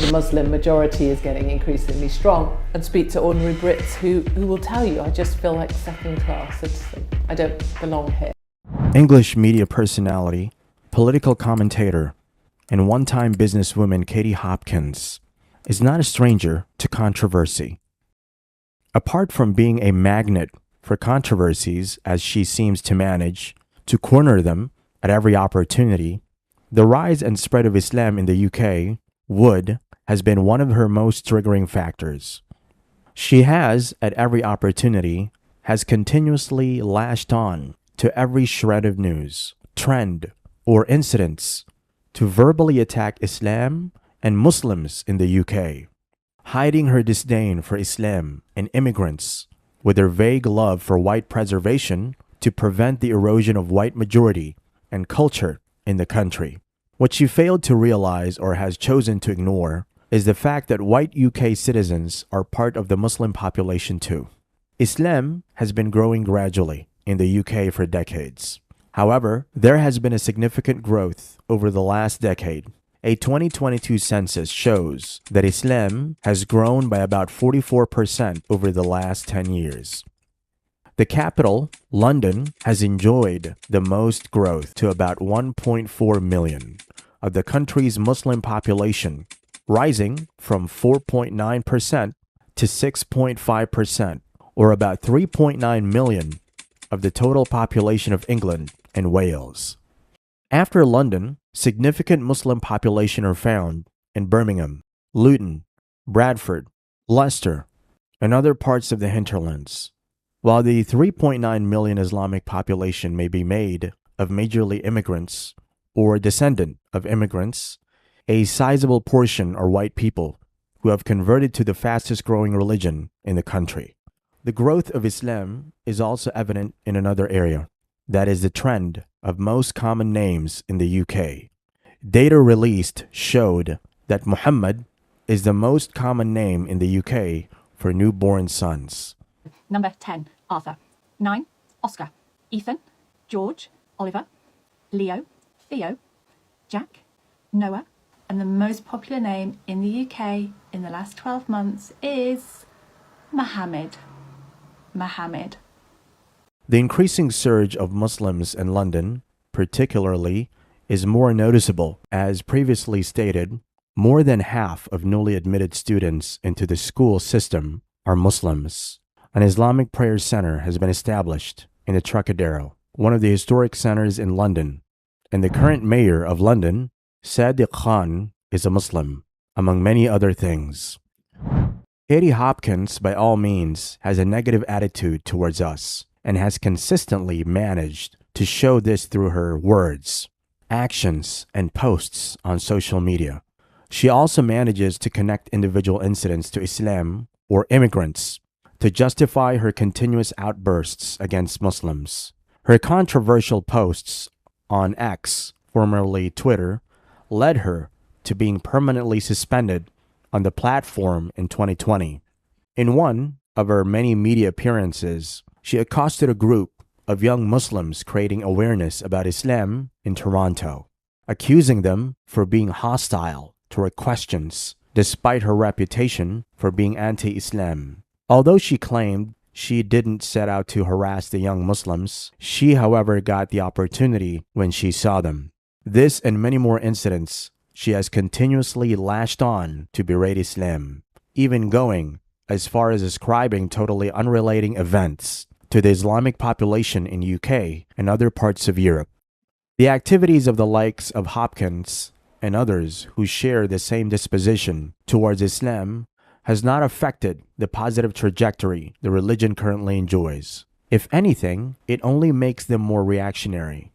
the Muslim majority is getting increasingly strong, and speak to ordinary Brits who will tell you, I just feel like second-class citizen. I don't belong here. English media personality, political commentator, and one-time businesswoman Katie Hopkins is not a stranger to controversy. Apart from being a magnet for controversies, as she seems to manage to corner them at every opportunity, the rise and spread of Islam in the UK has been one of her most triggering factors. She has, at every opportunity, has continuously lashed on to every shred of news, trend, or incidents to verbally attack Islam and Muslims in the UK, hiding her disdain for Islam and immigrants with her vague love for white preservation to prevent the erosion of white majority and culture in the country. What she failed to realize or has chosen to ignore is the fact that white UK citizens are part of the Muslim population too. Islam has been growing gradually in the UK for decades. However, there has been a significant growth over the last decade. A 2022 census shows that Islam has grown by about 44% over the last 10 years. The capital, London, has enjoyed the most growth to about 1.4 million of the country's Muslim population, rising from 4.9% to 6.5%, or about 3.9 million of the total population of England and Wales. After London, significant Muslim population are found in Birmingham, Luton, Bradford, Leicester, and other parts of the hinterlands. While the 3.9 million Islamic population may be made of majorly immigrants or descendant of immigrants, a sizable portion are white people who have converted to the fastest growing religion in the country. The growth of Islam is also evident in another area, that is the trend of most common names in the UK. Data released showed that Muhammad is the most common name in the UK for newborn sons. Number 10, Arthur. 9, Oscar. Ethan, George, Oliver, Leo, Theo, Jack, Noah, and the most popular name in the UK in the last 12 months is Mohammed. Mohammed. The increasing surge of Muslims in London, particularly, is more noticeable. As previously stated, more than half of newly admitted students into the school system are Muslims. An Islamic prayer center has been established in the Trocadero, one of the historic centers in London, and the current mayor of London, Sadiq Khan, is a Muslim, among many other things. Katie Hopkins, by all means, has a negative attitude towards us and has consistently managed to show this through her words, actions, and posts on social media. She also manages to connect individual incidents to Islam or immigrants to justify her continuous outbursts against Muslims. Her controversial posts on X, formerly Twitter, led her to being permanently suspended on the platform in 2020. In one of her many media appearances, she accosted a group of young Muslims creating awareness about Islam in Toronto, accusing them for being hostile to her questions, despite her reputation for being anti-Islam. Although she claimed she didn't set out to harass the young Muslims, she, however, got the opportunity when she saw them. This and many more incidents, she has continuously lashed on to berate Islam, even going as far as ascribing totally unrelating events to the Islamic population in UK and other parts of Europe. The activities of the likes of Hopkins and others who share the same disposition towards Islam has not affected the positive trajectory the religion currently enjoys. If anything, it only makes them more reactionary.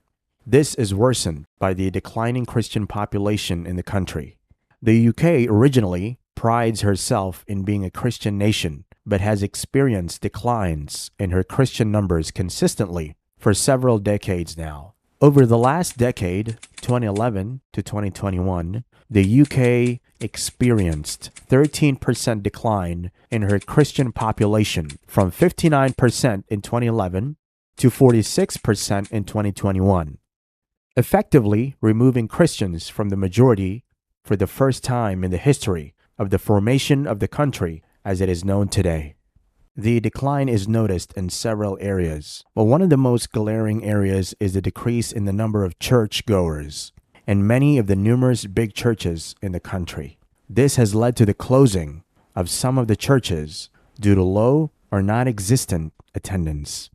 This is worsened by the declining Christian population in the country. The UK originally prides herself in being a Christian nation, but has experienced declines in her Christian numbers consistently for several decades now. Over the last decade, 2011 to 2021, the UK experienced 13% decline in her Christian population from 59% in 2011 to 46% in 2021, effectively removing Christians from the majority for the first time in the history of the formation of the country as it is known today. The decline is noticed in several areas, but one of the most glaring areas is the decrease in the number of church-goers in many of the numerous big churches in the country. This has led to the closing of some of the churches due to low or non-existent attendance.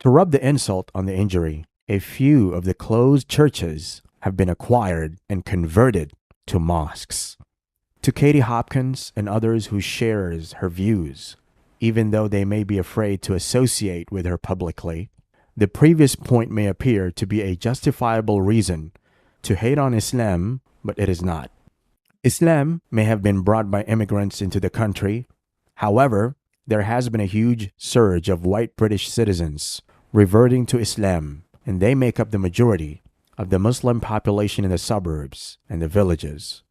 To rub the insult on the injury, a few of the closed churches have been acquired and converted to mosques. To Katie Hopkins and others who shares her views, even though they may be afraid to associate with her publicly, the previous point may appear to be a justifiable reason to hate on Islam, but it is not. Islam may have been brought by immigrants into the country. However, there has been a huge surge of white British citizens reverting to Islam, and they make up the majority of the Muslim population in the suburbs and the villages.